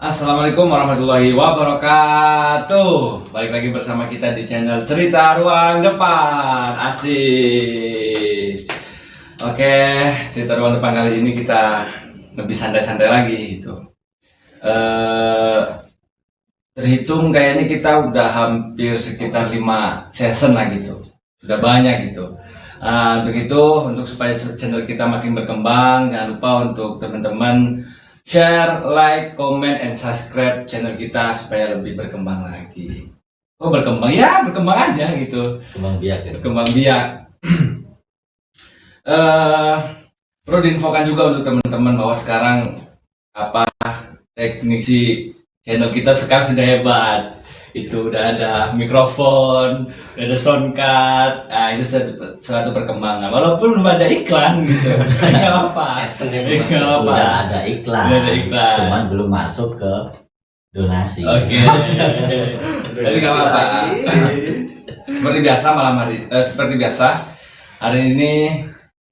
Assalamualaikum warahmatullahi wabarakatuh. Balik lagi bersama kita di channel Cerita Ruang Depan. Asik. Oke, Cerita Ruang Depan kali ini kita lebih santai-santai lagi gitu. Terhitung kayaknya kita udah hampir sekitar 5 season lah gitu. Sudah banyak gitu. Untuk supaya channel kita makin berkembang, jangan lupa untuk teman-teman share, like, comment, and subscribe channel kita supaya lebih berkembang lagi. Oh berkembang? Ya berkembang aja gitu. Berkembang biak ya? Berkembang biak. Perlu diinfokan juga untuk teman-teman bahwa sekarang teknisi channel kita sekarang sudah hebat. Itu udah ada mikrofon, udah ada sound card. Itu suatu perkembangan. Walaupun belum ada iklan gitu. Enggak apa-apa. Udah ada iklan. Cuman belum masuk ke donasi. Oke. Jadi enggak apa-apa. Seperti biasa hari ini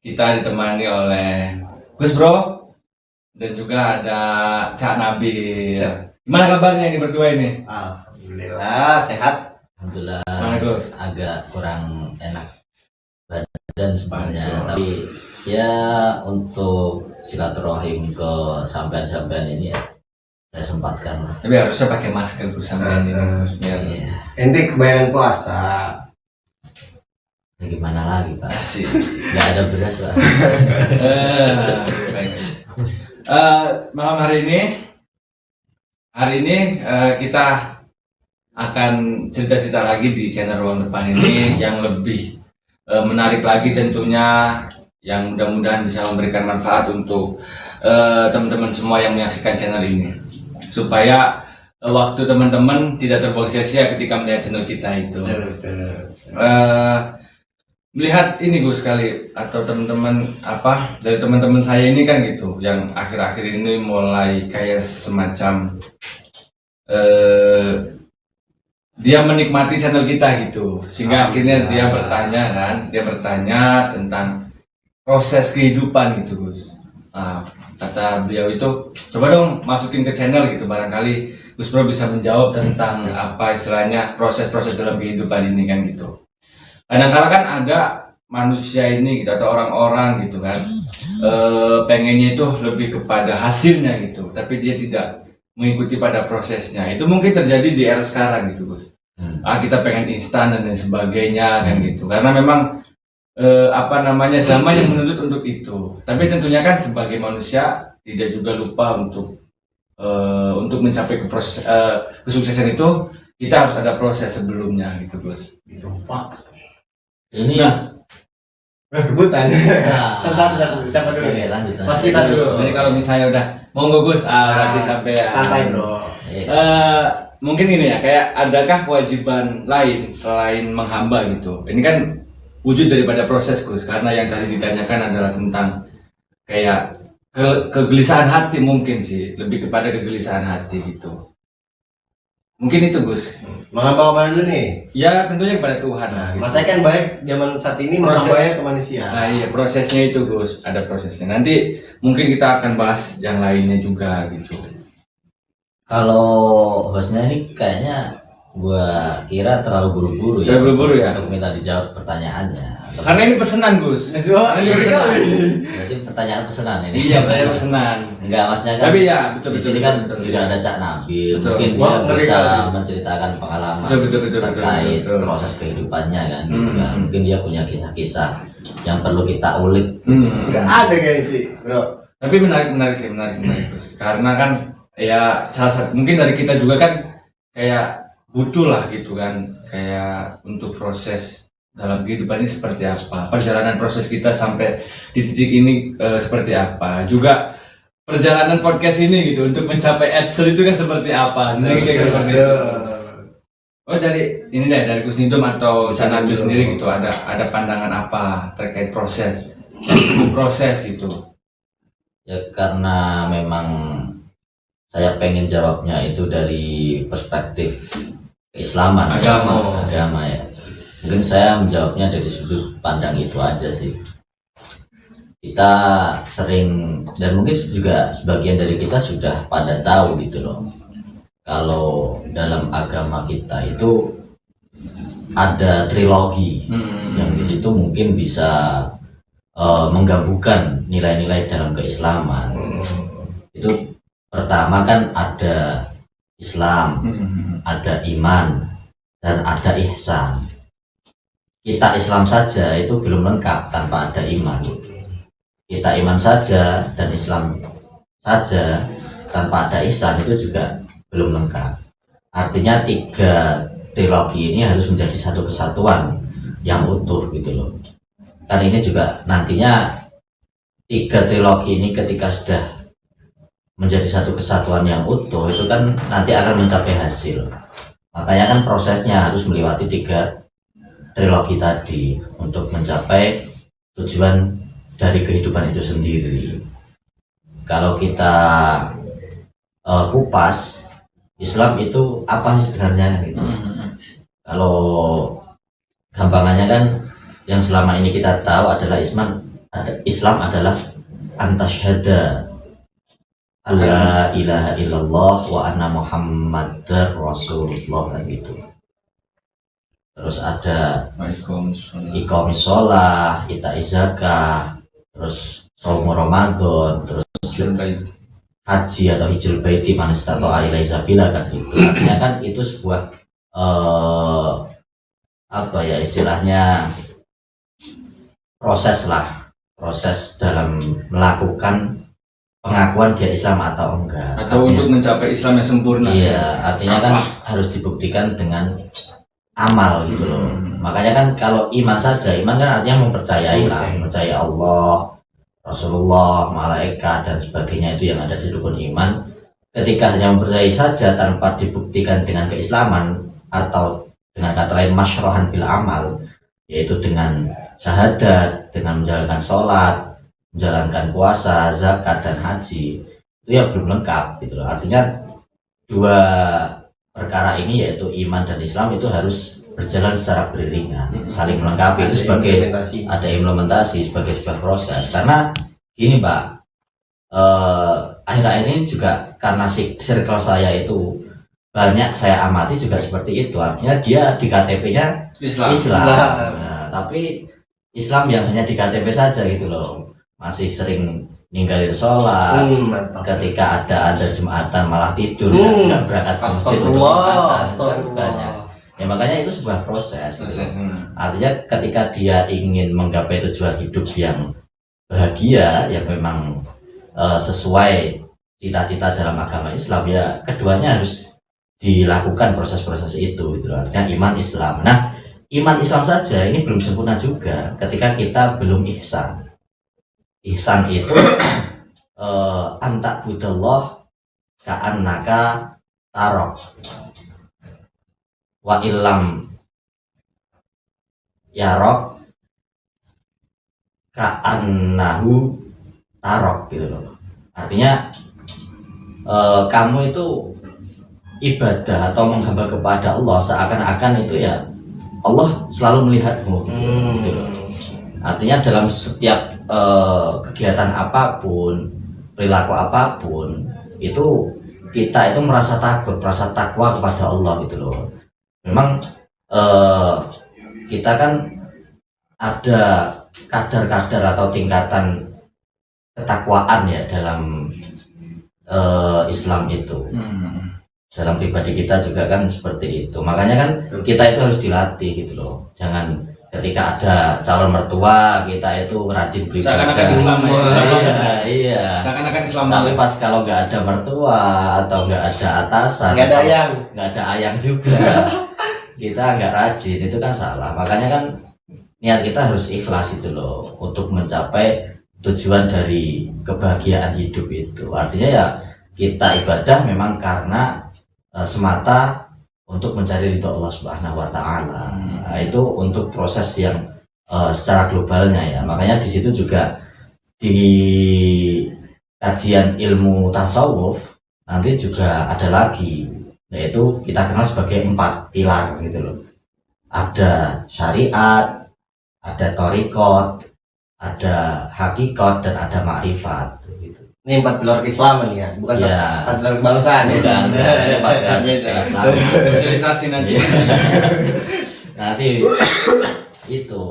kita ditemani oleh Gus Bro dan juga ada Cak Nabil. Gimana kabarnya ini berdua ini? Alhamdulillah sehat. Alhamdulillah. Mana Gus? Agak kurang enak badan sebenarnya, tapi ya untuk silaturahim ke sampean-sampean ini ya saya sempatkan lah. Tapi harusnya pakai masker Gus sampean ini Gus biar Iya. Ente kebayangan puasa. Ya, gimana lagi Pak? asik. Nggak ada beras Pak. Baik. Malam hari ini kita akan cerita-cerita lagi di channel Ruang Depan ini yang lebih menarik lagi tentunya, yang mudah-mudahan bisa memberikan manfaat untuk teman-teman semua yang menyaksikan channel ini, supaya waktu teman-teman tidak terbuang sia-sia ketika melihat channel kita itu. Melihat ini Gus sekali atau teman-teman dari teman-teman saya ini kan gitu, yang akhir-akhir ini mulai kayak semacam dia menikmati channel kita gitu, sehingga akhirnya dia bertanya tentang proses kehidupan gitu Gus. Kata beliau itu coba dong masukin ke channel gitu, barangkali Gus Bro bisa menjawab tentang apa istilahnya proses-proses dalam kehidupan ini kan gitu. Kadang-kadang kan ada manusia ini gitu, atau orang-orang gitu kan pengennya itu lebih kepada hasilnya gitu, tapi dia tidak mengikuti pada prosesnya. Itu mungkin terjadi di era sekarang gitu Gus. Kita pengen instan dan lain sebagainya kan gitu, karena memang zaman yang menuntut untuk itu. Tapi tentunya kan sebagai manusia tidak juga lupa untuk mencapai ke proses kesuksesan itu, kita harus ada proses sebelumnya gitu Gus. Gitu Pak. Ini Rebutan. Nah. Satu siapa dulu? Oke, lanjut. Pas kita dulu. Jadi kalau misalnya udah monggo Gus, berarti sampai ya. Santai bro. Mungkin ini ya, kayak adakah kewajiban lain selain menghamba gitu? Ini kan wujud daripada proses Gus, karena yang tadi ditanyakan adalah tentang kayak kegelisahan hati, mungkin sih lebih kepada kegelisahan hati gitu. Mungkin itu Gus. Menghamba kemana dulu nih? Ya tentunya kepada Tuhan lah. Gitu. Masa kan baik zaman saat ini menghambanya ke manusia. Nah iya, prosesnya itu Gus, ada prosesnya. Nanti mungkin kita akan bahas yang lainnya juga gitu. Kalau hostnya ini kayaknya gua kira terlalu buru-buru ya. Terlalu buru-buru ya? Untuk minta dijawab pertanyaannya. Karena ini pesanan Gus. Jadi pertanyaan pesanan ini. Iya, pertanyaan pesanan. Enggak, maksudnya kan. Tapi ya betul Di sini kan betul. juga ada Cak Nabil. Betul. Mungkin Wah, dia ngeri bisa kali. menceritakan pengalaman Betul. terkait proses kehidupannya kan. Gitu kan. Mungkin dia punya kisah-kisah yang perlu kita ulik. Enggak ada kayaknya sih bro. Tapi menarik Gus. Karena kan ya salah satu mungkin dari kita juga kan kayak butuh lah gitu kan, kayak untuk proses dalam kehidupan ini seperti apa, perjalanan proses kita sampai di titik ini seperti apa, juga perjalanan podcast ini gitu untuk mencapai AdSense itu kan seperti apa. Jadi kayak seperti itu. Oh dari Gus Nidom atau Cak Nabil sendiri gitu, ada pandangan apa terkait proses gitu? Ya karena memang saya pengen jawabnya itu dari perspektif keislaman, agama ya. Mungkin saya menjawabnya dari sudut pandang itu aja sih. kita sering, dan mungkin juga sebagian dari kita sudah pada tahu gitu loh, kalau dalam agama kita itu ada trilogi yang di situ mungkin bisa menggabungkan nilai-nilai dalam keislaman. Itu pertama kan ada Islam, ada iman, dan ada ihsan. Kita Islam saja itu belum lengkap tanpa ada iman. Kita iman saja dan Islam saja tanpa ada ihsan itu juga belum lengkap. Artinya 3 trilogi ini harus menjadi satu kesatuan yang utuh gitu loh. Kan ini juga nantinya 3 trilogi ini ketika sudah menjadi satu kesatuan yang utuh itu kan nanti akan mencapai hasil. Makanya kan prosesnya harus melewati 3 trilogi tadi untuk mencapai tujuan dari kehidupan itu sendiri. Kalau kita kupas Islam itu apa sebenarnya gitu. Kalau gampangannya kan yang selama ini kita tahu adalah Islam adalah antasyhada alla ilaha illallah wa anna muhammadar rasulullah kan gitu. Terus ada iqamis shalah, ita'iz zakah, terus shaum Ramadan, terus haji atau hijrul baiti man istata'a ilaihi sabila kan itu. Artinya kan itu sebuah apa ya istilahnya proses dalam melakukan pengakuan dia Islam atau enggak, atau artinya, untuk mencapai Islam yang sempurna. Iya, artinya kan harus dibuktikan dengan amal gitu loh. Makanya kan kalau iman saja, iman kan artinya mempercayai Allah, Rasulullah, malaikat dan sebagainya itu yang ada di rukun iman. Ketika hanya mempercayai saja tanpa dibuktikan dengan keislaman atau dengan kata lain masyrohan bil amal, yaitu dengan syahadat, dengan menjalankan sholat, menjalankan puasa, zakat dan haji, itu ya belum lengkap gitu loh. Artinya 2 perkara ini yaitu iman dan Islam itu harus berjalan secara beriringan, saling melengkapi. Itu sebagai ada implementasi sebagai sebuah proses. Karena gini Pak, akhir-akhir ini juga karena circle saya itu banyak saya amati juga seperti itu. Artinya dia di KTP-nya Islam. Nah, tapi Islam yang hanya di KTP saja gitu loh, masih sering ninggalin sholat, ketika ada Jumatan malah tidur, nggak berangkat ke masjid untuk Jumatan. Ya makanya itu sebuah proses. Artinya ketika dia ingin menggapai tujuan hidup yang bahagia, yang memang sesuai cita-cita dalam agama Islam, ya keduanya harus dilakukan proses-proses itu gitu. Artinya iman Islam. Nah, iman Islam saja ini belum sempurna juga ketika kita belum ihsan. Ihsan itu antak budallah ka'annaka tarok wa illam yarok ka'annahu tarok gitu loh. Artinya kamu itu ibadah atau menghamba kepada Allah seakan-akan itu ya Allah selalu melihatmu gitu loh. Artinya dalam setiap kegiatan apapun, perilaku apapun, itu kita itu merasa takut, merasa takwa kepada Allah gitu loh. Memang kita kan ada kadar-kadar atau tingkatan ketakwaan ya dalam Islam itu. Dalam pribadi kita juga kan seperti itu. Makanya kan kita itu harus dilatih gitu loh. Jangan ketika ada calon mertua kita itu rajin beribadah. Seakan-akan Islam ya. Iya. Seakan-akan Islam. Tapi pas kalau nggak ada mertua atau nggak ada atasan, nggak ada ayang juga, kita nggak rajin, itu kan salah. Makanya kan niat kita harus ikhlas itu loh untuk mencapai tujuan dari kebahagiaan hidup itu. Artinya ya kita ibadah memang karena semata untuk mencari ridho Allah Subhanahu wa taala. Nah, itu untuk proses yang secara globalnya ya. Makanya di situ juga di kajian ilmu tasawuf nanti juga ada lagi, yaitu kita kenal sebagai 4 pilar gitu loh. Ada syariat, ada thariqat, ada hakikat dan ada makrifat gitu. Ini 4 pilar Islam nih ya, bukan Iya. 4 pilar kebangsaan ya. Bukan Beda. Islam. Sosialisasi nanti. Iya. Nanti itu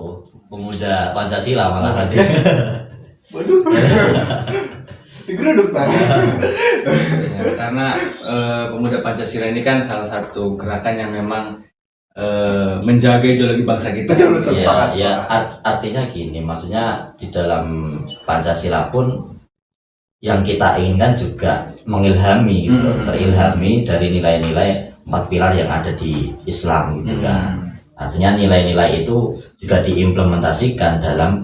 pemuda Pancasila malah nanti. Waduh. Digeruduk tadi. Ya, karena pemuda Pancasila ini kan salah satu gerakan yang memang menjaga ideologi bangsa kita. Betul, Ya, sepakat, ya sepakat. artinya gini, maksudnya di dalam Pancasila pun yang kita inginkan juga mengilhami gitu, loh, terilhami dari nilai-nilai 4 pilar yang ada di Islam gitu kan. Artinya nilai-nilai itu juga diimplementasikan dalam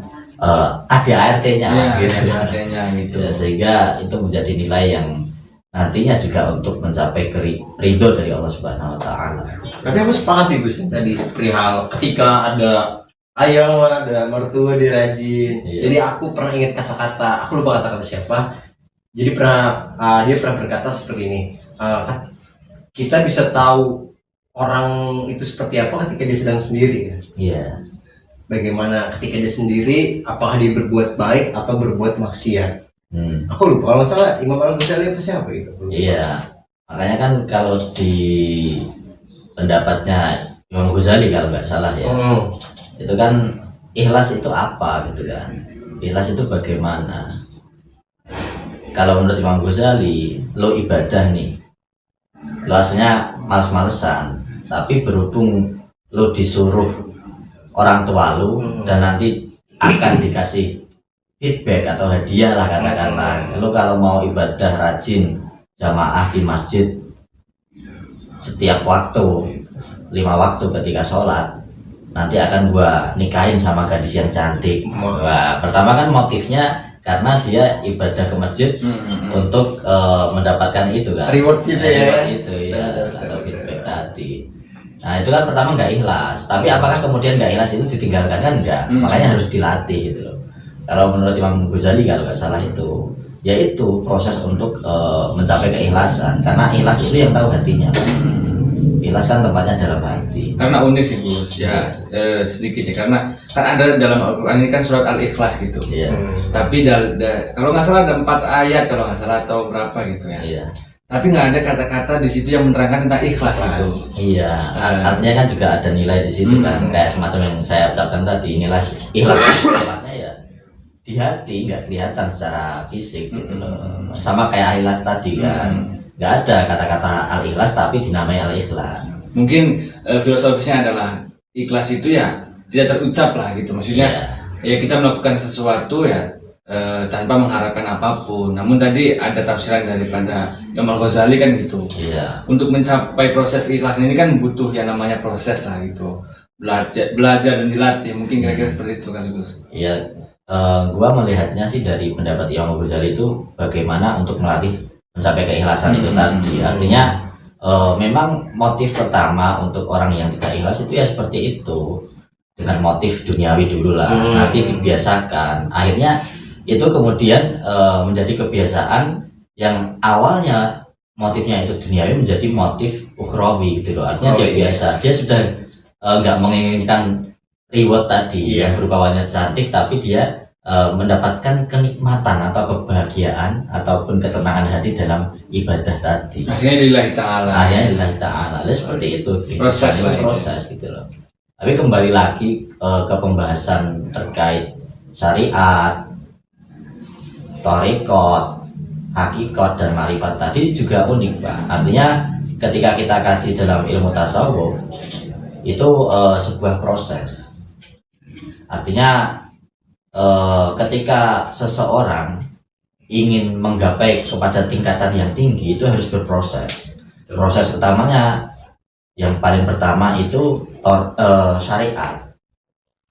ADART-nya Ya, gitu. artinya gitu. Ya, sehingga itu menjadi nilai yang nantinya juga untuk mencapai ridho dari Allah Subhanahu wa taala. Tapi aku sepakat sih Gus tadi perihal ketika ada ayang lah, ada mertua dia rajin. Iya. Jadi aku pernah ingat kata-kata, aku lupa kata-kata siapa. Jadi dia pernah berkata seperti ini. Kita bisa tahu orang itu seperti apa ketika dia sedang sendiri. Iya. Bagaimana ketika dia sendiri, apakah dia berbuat baik atau berbuat maksiat? Aku lupa, kalau nggak salah Imam Al-Ghazali apa siapa itu? Aku lupa. Iya. Makanya kan kalau di pendapatnya Imam Ghazali kalau nggak salah ya, itu kan ikhlas itu apa gitu kan? Ikhlas itu bagaimana? Kalau menurut Imam Ghazali, lo ibadah nih, lo aslinya males-malesan, tapi berhubung lo disuruh orang tua lo dan nanti akan dikasih feedback atau hadiah lah katakanlah, lo kalau mau ibadah rajin jamaah di masjid setiap waktu 5 waktu ketika sholat, nanti akan gua nikahin sama gadis yang cantik. Wah, pertama kan motifnya karena dia ibadah ke masjid untuk mendapatkan itu kan, Reward situ ya. Reward itu ya, atau feedback tadi. Nah itu kan pertama nggak ikhlas, tapi apakah kemudian nggak ikhlas itu ditinggalkan kan enggak, makanya harus dilatih gitu loh. Kalau menurut Imam Ghazali kalau nggak salah itu, yaitu proses untuk mencapai keikhlasan, karena ikhlas itu yang tahu hatinya. Ikhlas kan tempatnya dalam hati. Karena unik sih Gus ya, sedikit ya, karena kan ada dalam Al-Quran ini kan surat Al-Ikhlas gitu. Iya. Tapi kalau nggak salah ada 4 ayat kalau nggak salah atau berapa gitu ya. Iya. Tapi nggak ada kata-kata di situ yang menerangkan tentang ikhlas gitu. Iya, artinya kan juga ada nilai di situ kan, kayak semacam yang saya ucapkan tadi, nilai ikhlas tempatnya ya di hati, nggak kelihatan secara fisik gitu loh. Sama kayak ikhlas tadi kan, nggak ada kata-kata al-ikhlas tapi dinamai al-ikhlas. Mungkin filosofisnya adalah ikhlas itu ya tidak terucap lah gitu, maksudnya ya kita melakukan sesuatu ya tanpa mengharapkan apapun. Namun tadi ada tafsiran daripada Imam Al-Ghazali kan gitu. Iya. Untuk mencapai proses keikhlasan ini kan butuh yang namanya proses lah gitu. Belajar dan dilatih. Mungkin kira-kira seperti itu kan Gus. Iya. Gua melihatnya sih dari pendapat Imam Ghazali itu bagaimana untuk melatih mencapai keikhlasan itu tadi. Artinya memang motif pertama untuk orang yang tidak ikhlas itu ya seperti itu, dengan motif duniawi dulu lah. Nanti dibiasakan. Akhirnya itu kemudian menjadi kebiasaan yang awalnya motifnya itu duniawi menjadi motif ukhrawi gitu loh. Artinya dia biasa, dia sudah nggak menginginkan reward tadi yang berupa wanita cantik, tapi dia mendapatkan kenikmatan atau kebahagiaan ataupun ketenangan hati dalam ibadah tadi. Akhirnya lillahi ta'ala. Akhirnya lillahi ta'ala. Seperti itu Proses lah, proses gitu loh. Tapi kembali lagi ke pembahasan terkait syariat, thariqat, hakikat dan marifat tadi juga unik Pak. Artinya ketika kita kaji dalam ilmu tasawuf itu sebuah proses. Artinya ketika seseorang ingin menggapai kepada tingkatan yang tinggi itu harus berproses. Proses utamanya yang paling pertama itu syariat.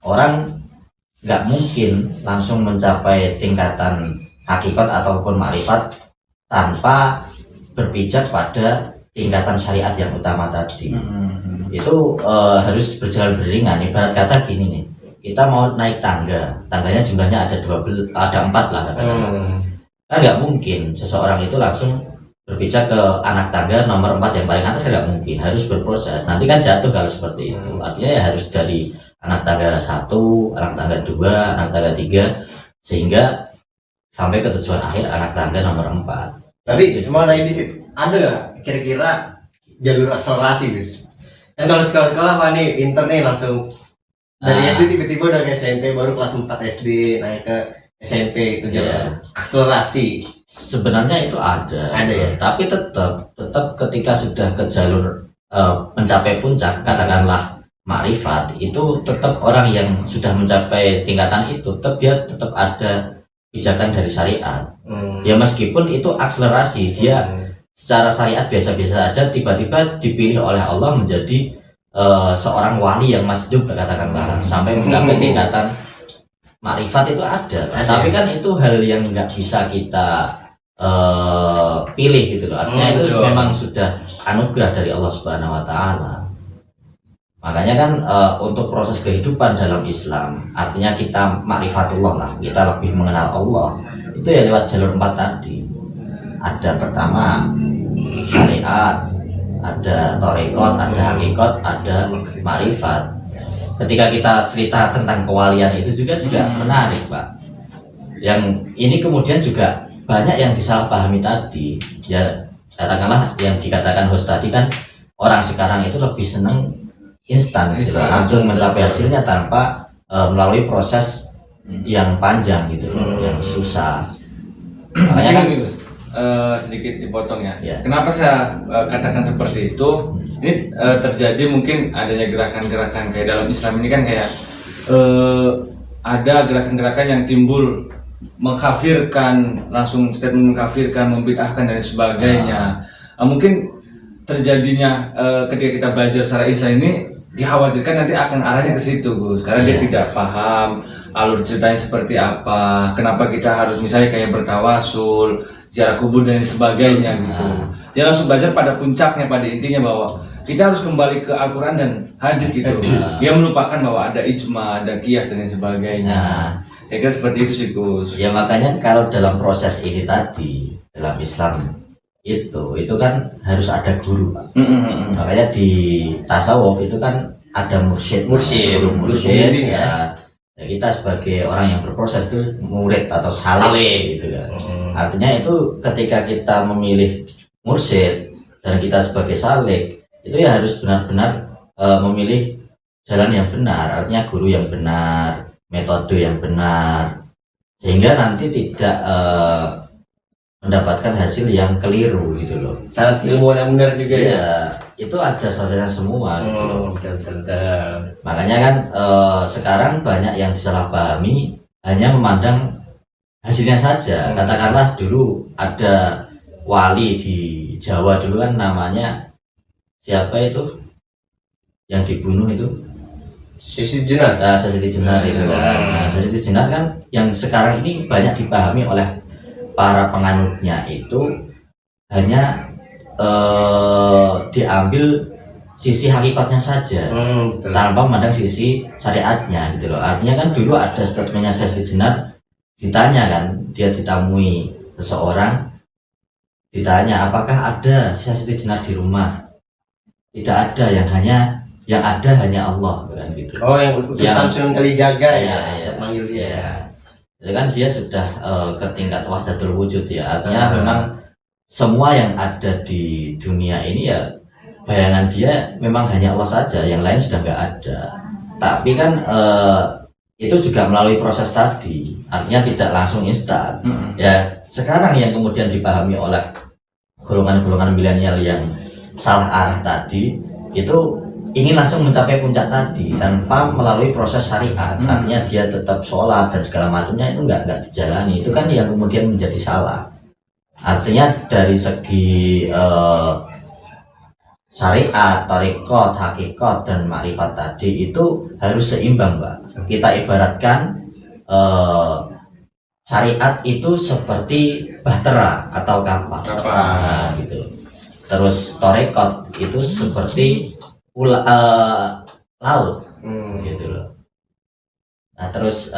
Orang nggak mungkin langsung mencapai tingkatan hakikat ataupun makrifat tanpa berpijak pada tingkatan syariat yang utama tadi. Itu harus berjalan beriringan. Ibarat kata gini nih, kita mau naik tangga, tangganya jumlahnya ada 4 lah katakanlah. Kan nggak mungkin seseorang itu langsung berpijak ke anak tangga nomor 4 yang paling atas, nggak mungkin, harus berproses. Nanti kan jatuh kalau seperti itu. Artinya ya harus dari anak tangga 1, anak tangga 2, anak tangga 3, sehingga sampai ke tujuan akhir anak tangga nomor 4. Tapi cuma nanya dikit, ada nggak kira-kira jalur akselerasi Gus? Kan kalau sekolah-sekolah apa nih, pinter nih langsung dari SD tiba-tiba udah ke SMP, baru kelas 4 SD naik ke SMP itu jalur akselerasi. Sebenarnya itu ada ya. Tapi tetap ketika sudah ke jalur mencapai puncak, katakanlah makrifat, itu tetap orang yang sudah mencapai tingkatan itu tetap ada pijakan dari syariat. Ya meskipun itu akselerasi, dia secara syariat biasa-biasa aja, tiba-tiba dipilih oleh Allah menjadi seorang wali yang majdub, katakanlah sampai mencapai tingkatan makrifat, itu ada. Tapi kan itu hal yang nggak bisa kita pilih gitu loh. Artinya itu memang sudah anugerah dari Allah Subhanahu Wa Taala. Makanya kan untuk proses kehidupan dalam Islam, artinya kita makrifatullah lah, kita lebih mengenal Allah, itu ya lewat jalur 4 tadi. Ada pertama syariat, ada thariqat, ada hakikat, ada makrifat. Ketika kita cerita tentang kewalian itu juga menarik, Pak. Yang ini kemudian juga banyak yang disalahpahami tadi. Ya katakanlah yang dikatakan host tadi kan, orang sekarang itu lebih seneng instan gitu, langsung mencapai hasilnya tanpa melalui proses yang panjang gitu, yang susah. Makanya kan sedikit dipotong ya. Ya. Kenapa saya katakan seperti itu? Ini terjadi mungkin adanya gerakan-gerakan kayak dalam Islam ini kan kayak ada gerakan-gerakan yang timbul mengkafirkan, langsung statement mengkafirkan, membid'ahkan dan sebagainya. Mungkin terjadinya ketika kita belajar secara Islam ini dikhawatirkan nanti akan arahnya ke situ, Gus, karena dia tidak paham alur ceritanya seperti apa, kenapa kita harus misalnya kayak bertawasul, ziarah kubur dan sebagainya gitu. Dia langsung belajar pada puncaknya, pada intinya bahwa kita harus kembali ke Al-Quran dan hadis gitu. Dia melupakan bahwa ada ijma, ada qiyas dan sebagainya. Saya kira seperti itu sih, Gus. Ya makanya kalau dalam proses ini tadi, dalam Islam itu kan harus ada guru, Pak. Makanya di tasawuf itu kan ada mursyid ya. Ya kita sebagai orang yang berproses itu murid atau salik gitu kan. Artinya itu ketika kita memilih mursyid dan kita sebagai salik, itu ya harus benar-benar memilih jalan yang benar, artinya guru yang benar, metode yang benar, sehingga nanti tidak mendapatkan hasil yang keliru gitu loh. Sangat ilmuwan yang benar juga ya. Itu ada salahnya semua gitu loh. Betul. Makanya kan sekarang banyak yang disalahpahami, hanya memandang hasilnya saja. Katakanlah dulu ada wali di Jawa dulu kan, namanya siapa itu yang dibunuh itu? Siti Jenar. Siti Jenar itu kan. Nah, Siti Jenar kan yang sekarang ini banyak dipahami oleh para penganutnya itu hanya diambil sisi hakikatnya saja, tanpa memandang sisi syariatnya gitu loh. Artinya kan dulu ada statementnya Siti Jenar, ditanya kan, dia ditamui seseorang, ditanya apakah ada Siti Jenar di rumah, tidak ada, yang ada hanya Allah kan gitu. Oh, yang utusan Sunan Kalijaga ya, manggil dia. Ya kan dia sudah ke tingkat wahdatul wujud ya, artinya memang semua yang ada di dunia ini ya bayangan dia memang hanya Allah saja, yang lain sudah nggak ada. Tapi kan itu juga melalui proses tadi, artinya tidak langsung instan. Ya sekarang yang kemudian dipahami oleh golongan-golongan milenial yang salah arah tadi, itu ingin langsung mencapai puncak tadi tanpa melalui proses syariat. Artinya dia tetap sholat dan segala macamnya itu nggak dijalani. Itu kan yang kemudian menjadi salah. Artinya dari segi syariat, thariqat, hakikat dan makrifat tadi itu harus seimbang, Mbak. Kita ibaratkan syariat itu seperti bahtera atau kapal. Nah, gitu. Terus thariqat itu seperti laut, gitu loh. Nah terus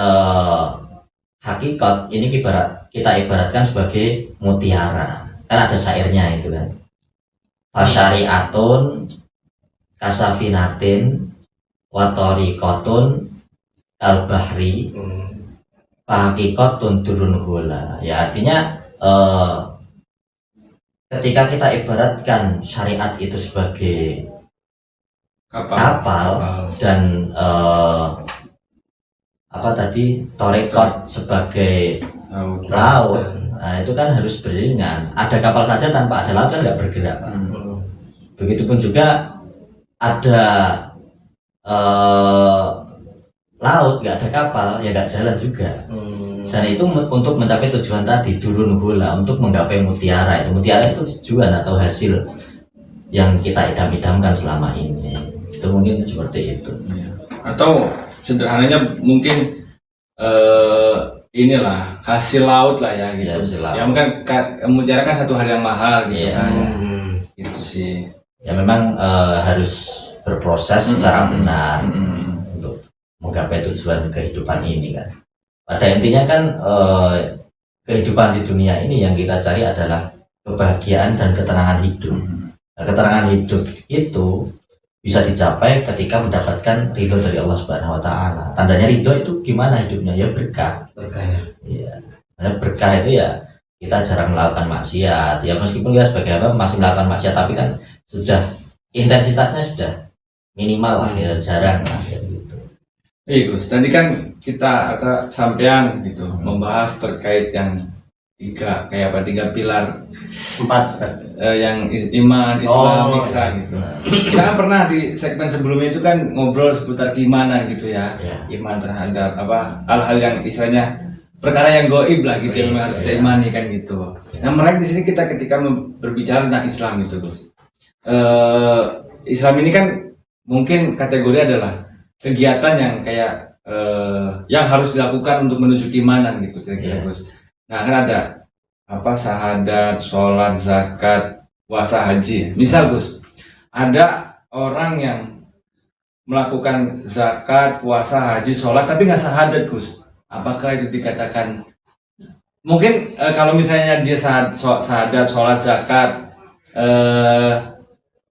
hakikat ini kita ibaratkan sebagai mutiara, kan ada syairnya itu kan. Fasyariatun kasafinatin watori kotun al-bahri hakikatun turun gula. Ya artinya ketika kita ibaratkan syariat itu sebagai kapal dan apa tadi torekot sebagai laut, nah itu kan harus beriringan. Ada kapal saja tanpa ada laut kan nggak bergerak, Pak. Begitupun juga ada laut nggak ada kapal ya nggak jalan juga. Dan itu untuk mencapai tujuan tadi turun gula, untuk menggapai mutiara. Mutiara itu tujuan atau hasil yang kita idam-idamkan selama ini. Itu mungkin seperti itu. Atau sederhananya mungkin inilah hasil laut lah ya gitu. Ya, hasil laut. Ya mungkin mutiara kan satu hal yang mahal gitu kan. Itu sih. Ya memang harus berproses secara benar untuk menggapai tujuan kehidupan ini kan. Pada intinya kan kehidupan di dunia ini yang kita cari adalah kebahagiaan dan ketenangan hidup. Nah, ketenangan hidup itu bisa dicapai ketika mendapatkan ridho dari Allah Subhanahu Wa Taala. Tandanya ridho itu gimana hidupnya? Ya berkah. Berkah ya. Iya. Berkah itu ya kita jarang melakukan maksiat. Ya meskipun kita sebagai apa masih melakukan maksiat, tapi kan sudah intensitasnya sudah minimal lah, ya jarang lah ya, gitu. Iya Gus, tadi kan kita sampean gitu membahas terkait yang tiga pilar 4 yang iman, Islam, Oh, ihsan gitu. Kita kan pernah di segmen sebelumnya itu kan ngobrol seputar keimanan gitu ya, iman terhadap apa hal-hal yang istilahnya perkara yang goib lah gitu yang memang harus kita imani kan gitu. Nah menarik di sini kita ketika berbicara tentang Islam gitu Gus. Islam ini kan mungkin kategori adalah kegiatan yang kayak yang harus dilakukan untuk menuju keimanan gitu kira-kira Gus. Nah kan ada apa syahadat, sholat, zakat, puasa, haji. Misal Gus, ada orang yang melakukan zakat, puasa, haji, sholat tapi nggak syahadat Gus. Apakah itu dikatakan mungkin kalau misalnya dia syahadat, sholat, zakat,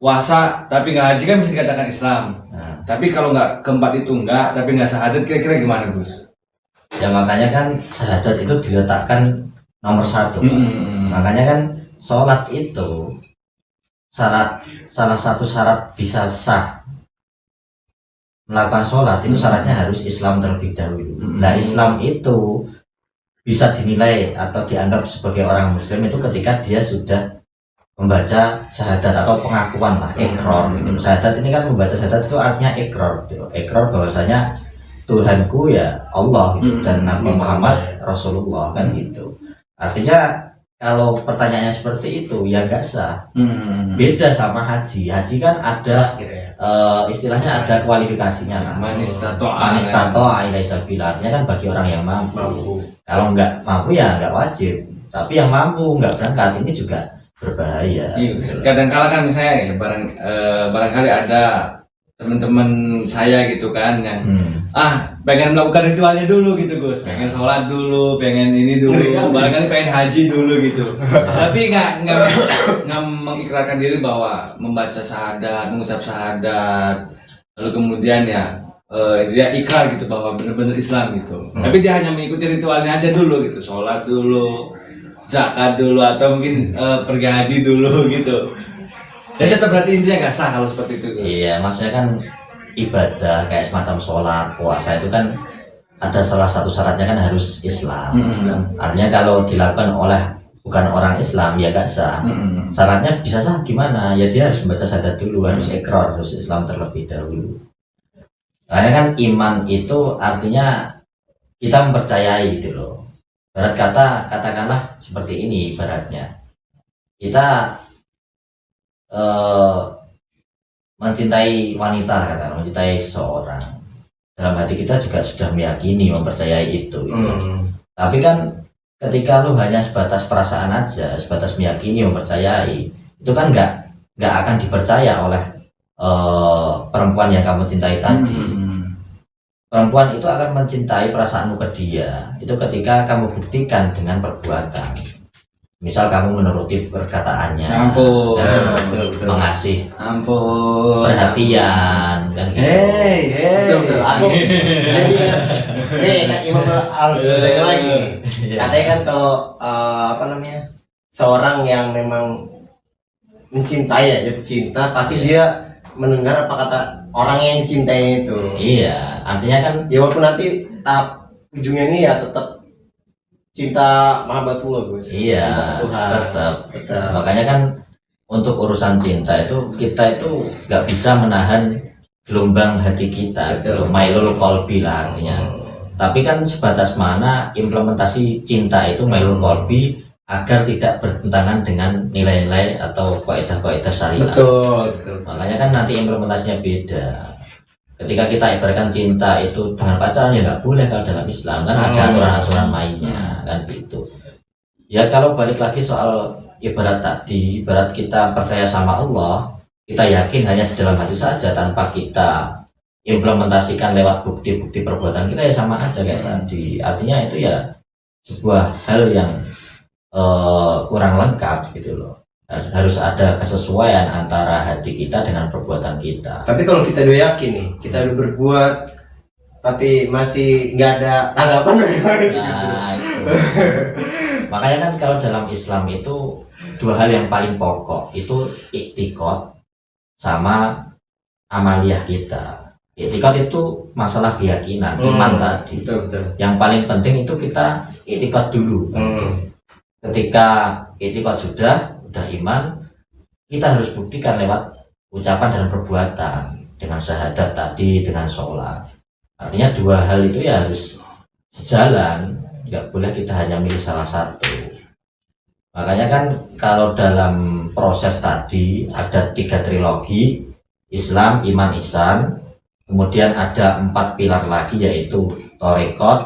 puasa tapi nggak haji kan bisa dikatakan Islam. Nah, tapi kalau nggak keempat itu nggak, tapi nggak syahadat kira-kira gimana Gus? Ya makanya kan syahadat itu diletakkan nomor 1. Makanya kan sholat itu salah satu syarat bisa sah melakukan sholat itu syaratnya harus Islam terlebih dahulu. Nah Islam itu bisa dinilai atau dianggap sebagai orang Muslim itu ketika dia sudah membaca syahadat atau pengakuan lah, ikrar gitu. Syahadat ini kan membaca syahadat itu artinya ikrar gitu. Ikrar bahwasanya Tuhanku ya Allah gitu, dan Nabi Muhammad Rasulullah kan gitu. Artinya kalau pertanyaannya seperti itu ya nggak sah. Beda sama haji. Haji kan ada istilahnya ada kualifikasinya lah. Manistato'a ilaihi sabila, artinya kan bagi orang yang mampu. Kalau nggak mampu ya nggak wajib. Tapi yang mampu nggak berangkat ini juga berbahaya. Kadang-kala kan misalnya ya barangkali ada teman-teman saya gitu kan yang pengen melakukan ritualnya dulu gitu Gus, pengen sholat dulu, pengen ini dulu, barangkali pengen haji dulu gitu. Tapi nggak mengikrarkan diri bahwa membaca syahadat, mengucap syahadat, lalu kemudian dia ikrar gitu bahwa benar-benar Islam gitu. Tapi dia hanya mengikuti ritualnya aja dulu gitu, sholat dulu, zakat dulu, atau mungkin pergi haji dulu gitu. Dan tetap berarti intinya nggak sah kalau seperti itu Gus. Iya, maksudnya kan ibadah kayak semacam sholat, puasa itu kan ada salah satu syaratnya kan harus Islam. Artinya kalau dilakukan oleh bukan orang Islam ya gak sah. Syaratnya bisa sah gimana? Ya dia harus membaca syahadat dulu, harus ikrar, harus Islam terlebih dahulu. Karena kan iman itu artinya kita mempercayai gitu loh. Ibarat katakanlah seperti ini ibaratnya. Kita mencintai wanita, katakan mencintai seseorang, dalam hati kita juga sudah meyakini, mempercayai itu gitu. Tapi kan ketika lu hanya sebatas perasaan aja, sebatas meyakini, mempercayai, itu kan nggak akan dipercaya oleh perempuan yang kamu cintai tadi. Perempuan itu akan mencintai perasaanmu ke dia itu ketika kamu buktikan dengan perbuatan. misal kamu menuruti perkataannya, Ampun. dan Betul. mengasih Ampun. perhatian kan gitu. Betul. Aku jadi kan nih Kak Imam Al-Ghazali lagi nih. Iya. Katanya kan kalau apa namanya seorang yang memang mencintai ya jatuh cinta pasti dia mendengar apa kata orang yang dicintainya itu. Iya, artinya kan Ya walaupun nanti tahap ujungnya ini ya tetap cinta mahabbatullah Gus. iya Cinta ke Tuhan. tetap. Tetap. Makanya kan untuk urusan cinta itu kita itu nggak bisa menahan gelombang hati kita, gitu. Betul. Mailul kolbi lah artinya. Tapi kan sebatas mana implementasi cinta itu mailul kolbi agar tidak bertentangan dengan nilai-nilai atau kaidah-kaidah syariat. Betul. Makanya kan nanti implementasinya beda. Ketika kita ibaratkan cinta itu dengan pacaran ya nggak boleh kalau dalam Islam kan ada aturan-aturan mainnya kan gitu. Ya kalau balik lagi soal ibarat tadi, ibarat kita percaya sama Allah, kita yakin hanya di dalam hati saja tanpa kita implementasikan lewat bukti-bukti perbuatan kita ya sama aja kayak tadi. Artinya itu ya sebuah hal yang kurang lengkap gitu loh. Harus ada kesesuaian antara hati kita dengan perbuatan kita. Tapi kalau kita udah yakin nih, kita udah berbuat tapi masih nggak ada tanggapan bagaimana? Nah, itu. Makanya kan kalau dalam Islam itu dua hal yang paling pokok itu iktikad sama amaliyah kita. Iktikad itu masalah keyakinan, iman tadi. Betul. Yang paling penting itu kita iktikad dulu. Ketika iktikad sudah iman, kita harus buktikan lewat ucapan dan perbuatan dengan syahadat tadi, dengan sholat. Artinya dua hal itu ya harus sejalan, nggak boleh kita hanya milih salah satu. Makanya kan kalau dalam proses tadi ada 3 trilogi, Islam, iman, ihsan, kemudian ada 4 pilar lagi yaitu torekot,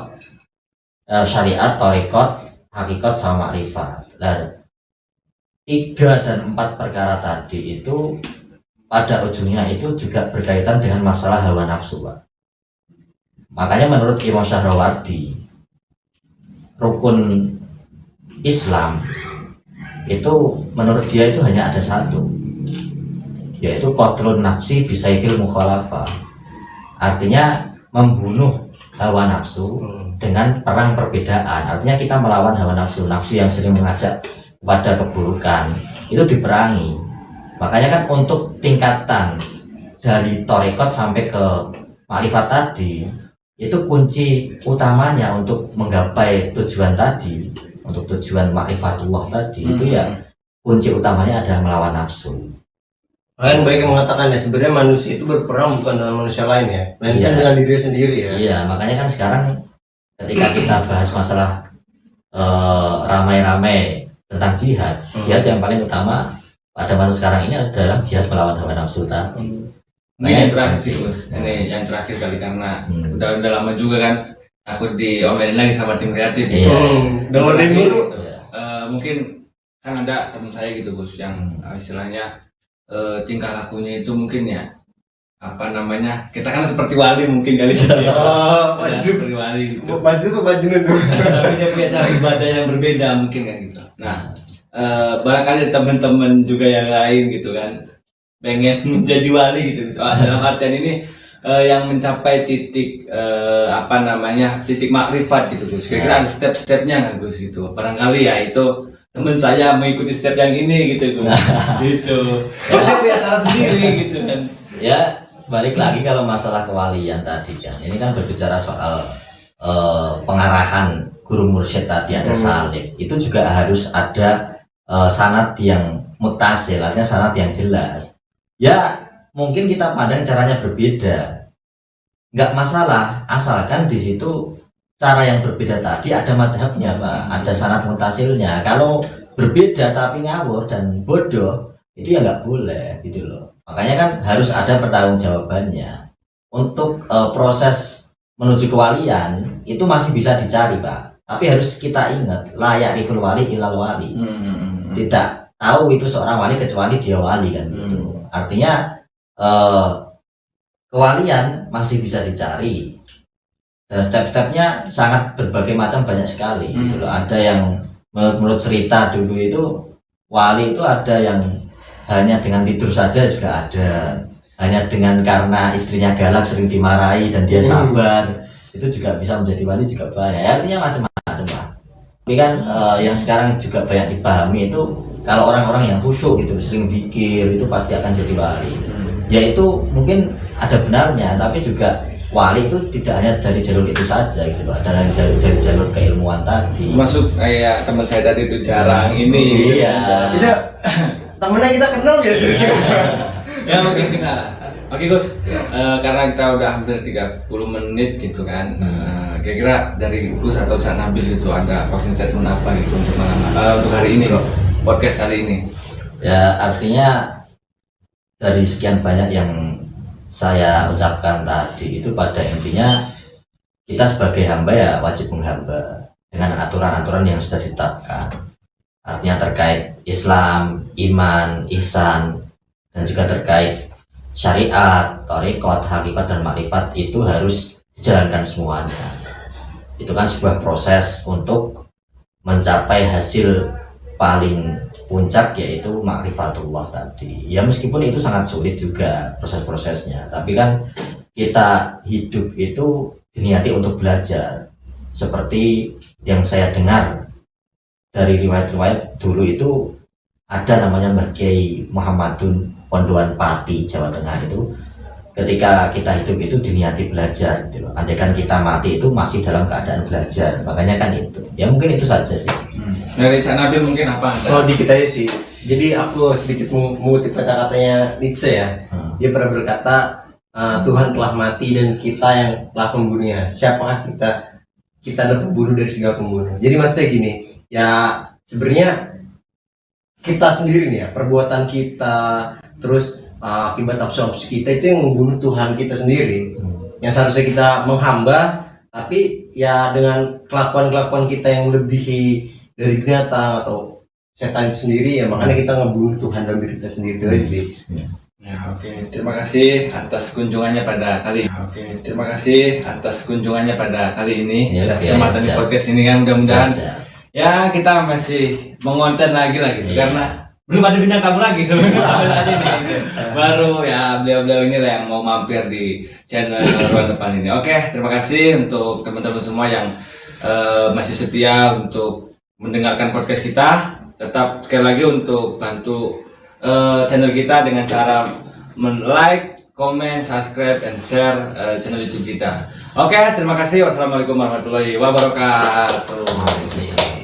syariat, torekot, hakikat, sama makrifat. 3 dan 4 perkara tadi itu pada ujungnya itu juga berkaitan dengan masalah hawa nafsu, Pak. Makanya menurut Imam Syahrawardi, rukun Islam itu menurut dia itu hanya ada satu, yaitu qatlun nafsi bisaifil mukhalafah. Artinya membunuh hawa nafsu dengan perang perbedaan. Artinya kita melawan hawa nafsu yang sering mengajak pada keburukan itu diperangi. Makanya kan untuk tingkatan dari torekot sampai ke makrifat tadi itu kunci utamanya untuk menggapai tujuan tadi, untuk tujuan makrifatullah tadi itu ya kunci utamanya adalah melawan nafsu. Kalian baik yang mengatakan ya sebenarnya manusia itu berperang bukan dengan manusia lain ya, melainkan dengan diri sendiri ya. Iya, makanya kan sekarang ketika kita bahas masalah ramai-ramai tentang jihad yang paling utama pada masa sekarang ini adalah jihad melawan hawa nafsu tadi. Ini yang terakhir sih Gus, ini yang terakhir kali karena udah lama juga kan aku diomelin lagi sama tim kreatif. Dengerin dulu. Mungkin kan ada teman saya gitu Gus yang istilahnya tingkah lakunya itu mungkin ya apa namanya, kita kan seperti wali mungkin kali gitu ya. Seperti wali gitu. Majnun tuh. Tapi dia punya cara ibadah yang berbeda mungkin kan gitu. Nah, barangkali teman-teman juga yang lain gitu kan pengen menjadi wali gitu. Dalam artian ini yang mencapai titik apa namanya, titik makrifat gitu Gus. Kira-kira ada step-stepnya nggak Gus gitu. Barangkali ya itu teman saya mengikuti step yang ini gitu Gus. Gitu. Dia punya cara sendiri gitu kan. Ya, balik lagi kalau masalah kewalian tadi kan, ini kan berbicara soal pengarahan guru mursyid tadi, ada salib, itu juga harus ada sanad yang mutasil, artinya sanad yang jelas. Ya mungkin kita pandang caranya berbeda, nggak masalah, asalkan di situ cara yang berbeda tadi ada madhabnya Pak, ada sanad mutasilnya. Kalau berbeda tapi ngawur dan bodoh itu ya nggak boleh gitu loh. Makanya kan harus ada pertanggungjawabannya. Untuk proses menuju kewalian itu masih bisa dicari Pak, tapi harus kita ingat layak riful wali ilal wali. Tidak tahu itu seorang wali kecuali dia wali kan gitu. Artinya kewalian masih bisa dicari dan step-stepnya sangat berbagai macam, banyak sekali gitu loh. Ada yang menurut cerita dulu itu wali itu ada yang hanya dengan tidur saja juga ada, hanya dengan karena istrinya galak sering dimarahi dan dia sabar itu juga bisa menjadi wali juga banyak ya, artinya macam-macam lah. Tapi kan yang sekarang juga banyak dipahami itu kalau orang-orang yang khusyuk gitu sering zikir itu pasti akan jadi wali. Ya itu mungkin ada benarnya, tapi juga wali itu tidak hanya dari jalur itu saja gitu loh, ada dari jalur keilmuan tadi. Masuk kayak teman saya tadi itu jarang ini. Iya. Itu temennya kita kenal ya. Ya mungkin kenal. Oke Gus, karena kita udah hampir 30 menit gitu kan, kira-kira dari Gus atau Cak Nabil gitu ada closing statement apa gitu untuk untuk hari ini, podcast kali ini? Ya artinya dari sekian banyak yang saya ucapkan tadi itu pada intinya kita sebagai hamba ya wajib menghamba dengan aturan-aturan yang sudah ditetapkan. Artinya terkait Islam, iman, ihsan, dan juga terkait syariat, thariqat, hakikat dan makrifat itu harus dijalankan semuanya. Itu kan sebuah proses untuk mencapai hasil paling puncak yaitu makrifatullah tadi. Ya meskipun itu sangat sulit juga proses-prosesnya, tapi kan kita hidup itu diniati untuk belajar. Seperti yang saya dengar dari riwayat-riwayat dulu itu ada namanya Mbah Kiai Muhammadun Pondoan Pati Jawa Tengah itu ketika kita hidup itu diniati belajar gitu loh. Andaikan kita mati itu masih dalam keadaan belajar, makanya kan itu ya mungkin itu saja sih. Dari Cak Nabil mungkin apa? Oh dikit aja sih. Jadi aku sedikit mengutip kata-katanya Nietzsche ya. Dia pernah berkata Tuhan telah mati dan kita yang telah membunuhnya. Siapakah kita? Kita adalah pembunuh dari segala pembunuh. Jadi maksudnya gini, ya sebenarnya kita sendiri nih ya, perbuatan kita, terus akibat nafsu kita itu yang membunuh Tuhan kita sendiri. Yang seharusnya kita menghamba, tapi ya dengan kelakuan-kelakuan kita yang lebih dari binatang atau setan itu sendiri ya, makanya kita ngebunuh Tuhan dalam diri kita sendiri itu aja sih. Ya oke, terima kasih atas kunjungannya pada kali. Oke, terima kasih atas kunjungannya pada kali ini. Ya, Kesempatan di siap. podcast ini kan mudah-mudahan Siap. ya kita masih mengonten lagi lah gitu Iya. karena belum ada bintang tamu lagi sebenarnya sampai saat ini gitu. Baru ya beliau-beliau ini lah yang mau mampir di channel Ruang Depan ini. Oke, terima kasih untuk teman-teman semua yang masih setia untuk mendengarkan podcast kita. Tetap sekali lagi untuk bantu channel kita dengan cara like, comment, subscribe, and share channel YouTube kita. Oke, terima kasih. Wassalamualaikum warahmatullahi wabarakatuh. Terima kasih.